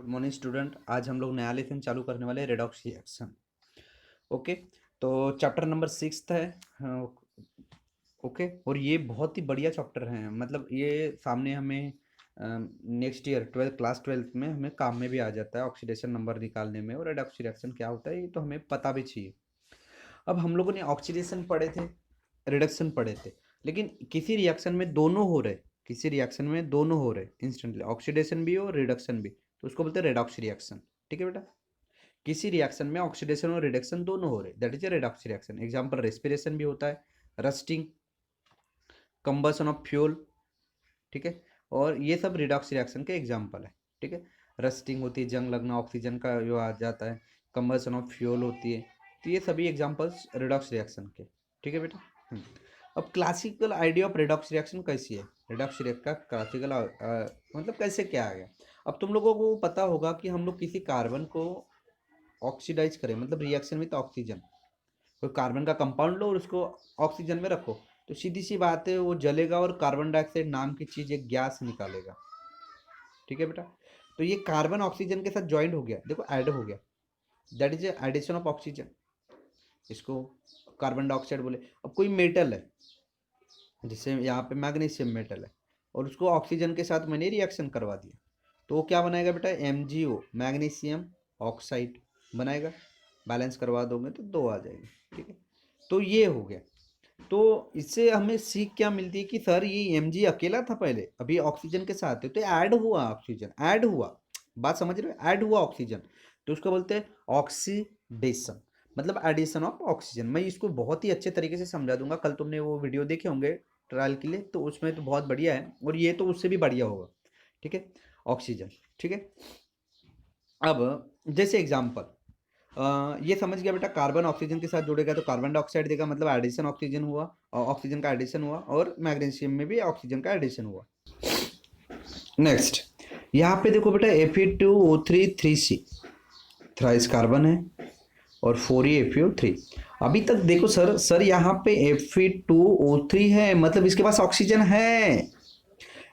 Good morning student. आज हम लोग नया लेसन चालू करने वाले हैं, रेडॉक्स रिएक्शन। ओके, तो चैप्टर नंबर 6 है। हाँ, ओके। और ये बहुत ही बढ़िया चैप्टर है, मतलब ये सामने हमें नेक्स्ट ईयर क्लास 12 में हमें काम में भी आ जाता है, ऑक्सीडेशन नंबर निकालने में। और रेडॉक्स रिएक्शन क्या होता है ये तो हमें पता भी चाहिए। अब हम लोगों ने ऑक्सीडेशन पढ़े थे, रिडक्शन पढ़े थे, लेकिन किसी रिएक्शन में दोनों हो रहे, किसी रिएक्शन में दोनों हो रहे इंस्टेंटली, ऑक्सीडेशन भी और रिडक्शन भी, तो उसको बोलते हैं रेडॉक्स रिएक्शन। ठीक है बेटा, किसी रिएक्शन में ऑक्सीडेशन और रिडक्शन दोनों हो रहे, that is a redox reaction. Example respiration भी होता है, रस्टिंग, कंबसन ऑफ फ्यूल। ठीक है, और ये सब रिडॉक्स रिएक्शन के एग्जांपल है। ठीक है, रस्टिंग होती है जंग लगना, ऑक्सीजन का जो आ जाता है, कंबसन ऑफ फ्यूल होती है, तो ये सभी एग्जांपल्स रिडॉक्स रिएक्शन के। ठीक है बेटा। अब classical idea of redox reaction कैसी है, रेडॉक्स रिएक्शन का क्लासिकल मतलब कैसे क्या आ गया। अब तुम लोगों को पता होगा कि हम लोग किसी कार्बन को ऑक्सीडाइज करें, मतलब रिएक्शन विद ऑक्सीजन, कोई कार्बन का कंपाउंड लो और उसको ऑक्सीजन में रखो, तो सीधी सी बात है वो जलेगा और कार्बन डाइऑक्साइड नाम की चीज एक गैस निकालेगा। ठीक है बेटा, तो ये कार्बन ऑक्सीजन के साथ ज्वाइंट हो गया, देखो ऐड हो गया, that is addition of oxygen, इसको कार्बन डाइऑक्साइड बोले। अब कोई मेटल है, जैसे यहाँ पे मैग्नीशियम मेटल है, और उसको ऑक्सीजन के साथ मैंने रिएक्शन करवा दिया, तो वो क्या बनाएगा बेटा, MgO, मैग्नीशियम ऑक्साइड बनाएगा। बैलेंस करवा दोगे तो 2 आ जाएगी। ठीक है, तो ये हो गया। तो इससे हमें सीख क्या मिलती है कि सर ये Mg अकेला था पहले, अभी ऑक्सीजन के साथ है, तो ऐड हुआ ऑक्सीजन, ऐड हुआ, बात समझ रहे हो, ऐड हुआ ऑक्सीजन, तो उसको बोलते हैं ऑक्सीडेशन, मतलब एडिशन ऑफ ऑक्सीजन। मैं इसको बहुत ही अच्छे तरीके से समझा दूंगा, कल तुमने वो वीडियो देखे होंगे ट्रायल के लिए, तो उसमें तो बहुत बढ़िया है, और ये तो उससे भी बढ़िया होगा। ठीक है, ऑक्सीजन। ठीक है, अब जैसे एग्जांपल ये समझ गया बेटा, कार्बन ऑक्सीजन के साथ जुड़ेगा तो कार्बन डाइऑक्साइड देगा, मतलब एडिशन ऑक्सीजन हुआ, और ऑक्सीजन का एडिशन हुआ, और मैग्नीशियम में भी ऑक्सीजन का एडिशन हुआ। नेक्स्ट, यहाँ पे देखो बेटा Fe2O3 3C, थ्राइस कार्बन है, और 4FeO3। अभी तक देखो सर यहाँ पे Fe2O3 है, मतलब इसके पास ऑक्सीजन है,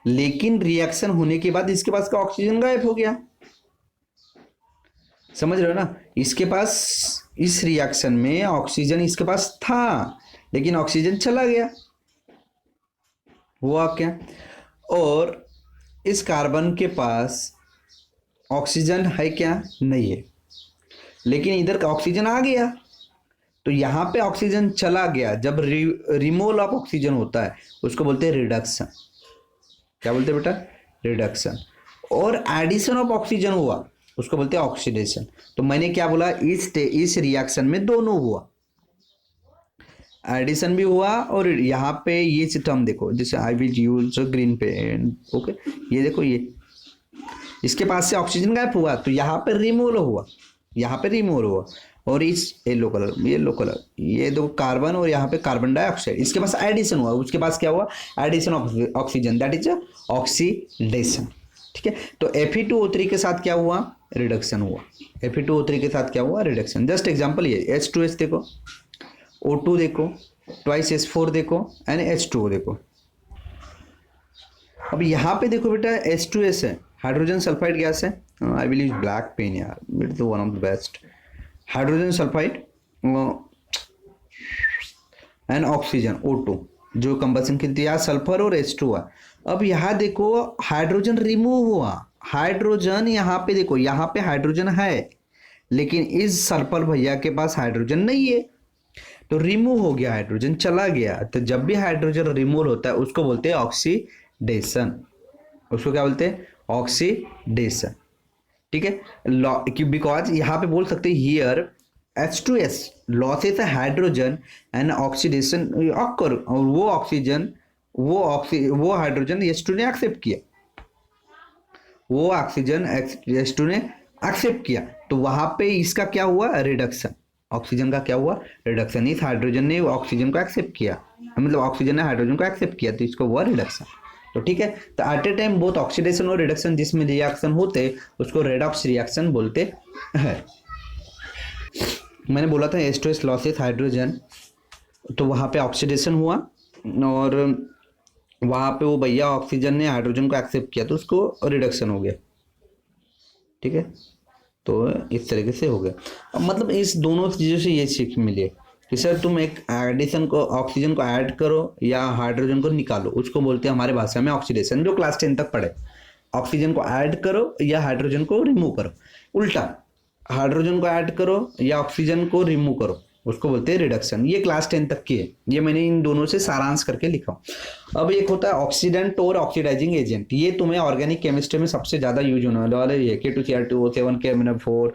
लेकिन रिएक्शन होने के बाद इसके पास का ऑक्सीजन गायब हो गया। समझ रहे हो ना, इसके पास इस रिएक्शन में ऑक्सीजन इसके पास था, लेकिन ऑक्सीजन चला गया, हुआ क्या। और इस कार्बन के पास ऑक्सीजन है क्या, नहीं है, लेकिन इधर का ऑक्सीजन आ गया, तो यहां पे ऑक्सीजन चला गया। जब रिमूवल ऑफ ऑक्सीजन होता है उसको बोलते हैं रिडक्शन। क्या बोलते हैं बेटा, रिडक्शन। और एडिशन ऑफ ऑक्सीजन हुआ उसको बोलते हैं ऑक्सीडेशन। तो मैंने क्या बोला, इस रिएक्शन में दोनों हुआ, एडिशन भी हुआ, और यहाँ पे ये टर्म देखो, जैसे I will use green pen. Okay, ये देखो, ये इसके पास से ऑक्सीजन गायब हुआ, तो यहाँ पे रिमूवल हुआ, यहाँ पे रिमूवल हुआ, और इस येलो कलर ये दो कार्बन, और यहाँ पे कार्बन डाइऑक्साइड, इसके पास एडिशन हुआ, उसके पास क्या हुआ, addition of oxygen, that is oxidation. ठीक है, तो Fe2O3 के साथ क्या हुआ, रिडक्शन हुआ। Fe2O3 के साथ क्या हुआ, रिडक्शन। जस्ट एग्जांपल, ये H2S देखो, O2 देखो, ट्वाइस H4 देखो, एंड H2O देखो। अब यहाँ पे देखो बेटा, H2S है, हाइड्रोजन सल्फाइड गैस है, I will use black pen यार, it is one of the best. Hydrogen sulphide and oxygen O2 जो कंबसन की दिया, सल्फर और H2 है। अब यहाँ देखो हाइड्रोजन रिमूव हुआ, हाइड्रोजन यहाँ पे देखो, यहाँ पे हाइड्रोजन है, लेकिन इस सल्फर भैया के पास हाइड्रोजन नहीं है, तो रिमूव हो गया, हाइड्रोजन चला गया। तो जब भी हाइड्रोजन रिमूव होता है उसको बोलते हैं ऑक्सीडेशन, उसको क्या बोलते हैं, ऑक्सीडेशन। ठीक है, बिकॉज यहाँ पे बोल सकते हैं here H2S losses hydrogen and oxidation occur, और वो ऑक्सीजन वो हाइड्रोजन H2 ने एक्सेप्ट किया, वो ऑक्सीजन H2 ने एक्सेप्ट किया, तो वहां पे इसका क्या हुआ, रिडक्शन, ऑक्सीजन का क्या हुआ, रिडक्शन। इस हाइड्रोजन ने ऑक्सीजन को एक्सेप्ट किया, मतलब ऑक्सीजन ने हाइड्रोजन को एक्सेप्ट किया, तो इसको हुआ रिडक्शन। तो ठीक है, तो at a time both oxidation और रिडक्शन जिसमें रिएक्शन होते उसको रेडॉक्स रिएक्शन बोलते हैं। मैंने बोला था H2S लॉसेस हाइड्रोजन, तो वहाँ पे ऑक्सीडेशन हुआ, और वहाँ पे वो भैया ऑक्सीजन ने हाइड्रोजन को एक्सेप्ट किया, तो उसको रिडक्शन हो गया। ठीक है, तो इस तरीके से हो गया। अब मतलब इस दोनों चीज़ों से ये सीख मिली है कि सर तुम एक एडिशन को, ऑक्सीजन को ऐड करो या हाइड्रोजन को निकालो, उसको बोलते हैं हमारे भाषा में ऑक्सीडेशन, जो क्लास 10 तक पढ़े। ऑक्सीजन को ऐड करो या हाइड्रोजन को रिमूव करो, उल्टा हाइड्रोजन को ऐड करो या ऑक्सीजन को रिमूव करो, उसको बोलते हैं रिडक्शन। ये क्लास 10 तक की है, ये मैंने इन दोनों से सारांश करके लिखा हूं। अब एक होता है ऑक्सीडेंट और ऑक्सीडाइजिंग एजेंट, ये तुम्हें ऑर्गेनिक केमिस्ट्री में सबसे ज्यादा यूज होने वाला है। K2Cr2O7 KMnO4,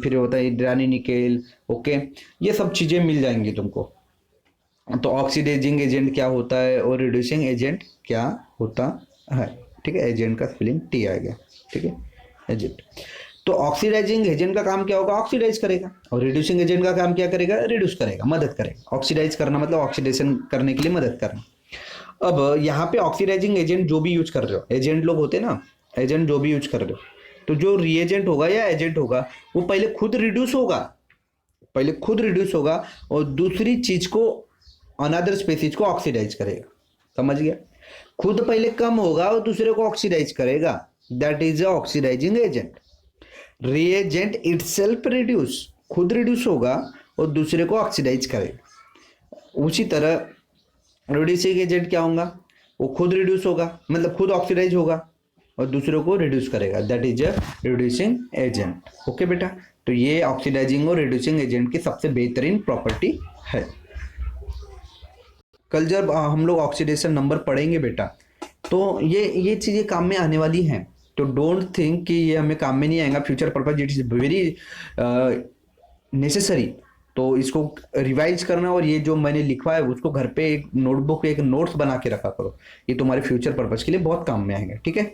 फिर होता है ड्रानी निकेल, ओके, ये सब चीजें मिल जाएंगी तुमको। तो ऑक्सीडाइजिंग एजेंट क्या होता है और रिड्यूसिंग एजेंट क्या होता है, ठीक है, एजेंट का स्पेलिंग टी आ गया, ठीक है, एजेंट। तो ऑक्सीडाइजिंग एजेंट का काम क्या होगा, ऑक्सीडाइज करेगा, और रिड्यूसिंग एजेंट का काम क्या करेगा, रिड्यूस करेगा, मदद करेगा। ऑक्सीडाइज करना मतलब ऑक्सीडेशन करने के लिए मदद करना। अब यहाँ पे ऑक्सीडाइजिंग एजेंट जो भी यूज कर रहे हो, एजेंट लोग होते हैं ना, एजेंट जो भी यूज कर रहे हो, तो जो रिएजेंट होगा या एजेंट होगा वो पहले खुद रिड्यूस होगा, पहले खुद रिड्यूस होगा और दूसरी चीज को, अनदर स्पेसीज को ऑक्सीडाइज करेगा। समझ गया, खुद पहले कम होगा और दूसरे को ऑक्सीडाइज करेगा, that is oxidising agent. Reagent itself reduce, खुद रिड्यूस होगा और दूसरे को ऑक्सीडाइज करेगा। उसी तरह रिड्यूसिंग एजेंट क्या होगा, वो खुद रिड्यूस होगा, मतलब खुद ऑक्सीडाइज होगा और दूसरों को रिड्यूस करेगा, that is a reducing agent. Okay बेटा, तो ये ऑक्सीडाइजिंग और रिड्यूसिंग एजेंट की सबसे बेहतरीन प्रॉपर्टी है। कल जब हम लोग ऑक्सीडेशन नंबर पढ़ेंगे बेटा, तो ये चीज़ें काम में आने वाली हैं, तो डोंट थिंक कि ये हमें काम में नहीं आएगा। Future purpose it is very necessary, तो इसको रिवाइज करना, और ये जो मैंने लिखवा है उसको घर पे एक नोटबुक, एक नोट्स बना के रखा करो, ये तुम्हारे फ्यूचर पर्पज के लिए बहुत काम में आएंगे, ठीक है।